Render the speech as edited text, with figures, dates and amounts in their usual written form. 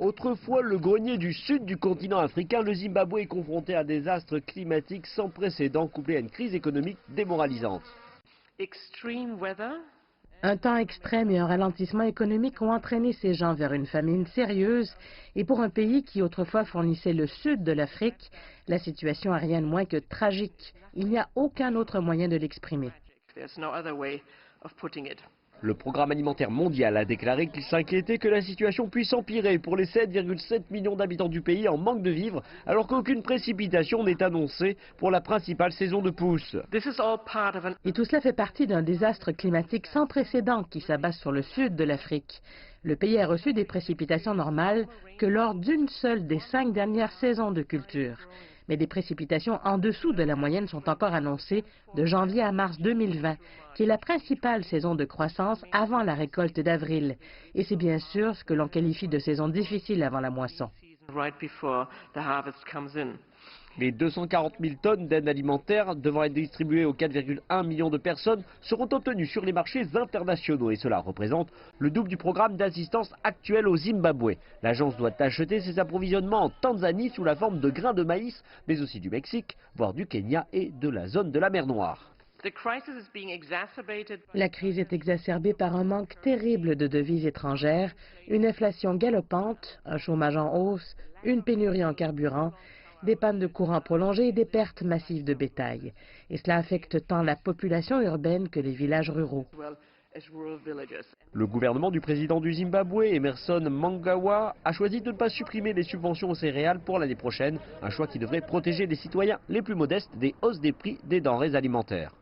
Autrefois le grenier du sud du continent africain, le Zimbabwe est confronté à un désastre climatique sans précédent couplé à une crise économique démoralisante. Un temps extrême et un ralentissement économique ont entraîné ces gens vers une famine sérieuse. Et pour un pays qui autrefois fournissait le sud de l'Afrique, la situation est rien de moins que tragique. Il n'y a aucun autre moyen de l'exprimer. Le Programme alimentaire mondial a déclaré qu'il s'inquiétait que la situation puisse empirer pour les 7,7 millions d'habitants du pays en manque de vivres, alors qu'aucune précipitation n'est annoncée pour la principale saison de pousse. Et tout cela fait partie d'un désastre climatique sans précédent qui s'abat sur le sud de l'Afrique. Le pays a reçu des précipitations normales que lors d'une seule des 5 dernières saisons de culture. Mais des précipitations en dessous de la moyenne sont encore annoncées de janvier à mars 2020, qui est la principale saison de croissance avant la récolte d'avril. Et c'est bien sûr ce que l'on qualifie de saison difficile avant la moisson. Les 240 000 tonnes d'aide alimentaire devant être distribuées aux 4,1 millions de personnes seront obtenues sur les marchés internationaux et cela représente le double du programme d'assistance actuel au Zimbabwe. L'agence doit acheter ses approvisionnements en Tanzanie sous la forme de grains de maïs, mais aussi du Mexique, voire du Kenya et de la zone de la mer Noire. La crise est exacerbée par un manque terrible de devises étrangères, une inflation galopante, un chômage en hausse, une pénurie en carburant, des pannes de courant prolongées et des pertes massives de bétail. Et cela affecte tant la population urbaine que les villages ruraux. Le gouvernement du président du Zimbabwe, Emmerson Mnangagwa, a choisi de ne pas supprimer les subventions aux céréales pour l'année prochaine, un choix qui devrait protéger les citoyens les plus modestes des hausses des prix des denrées alimentaires.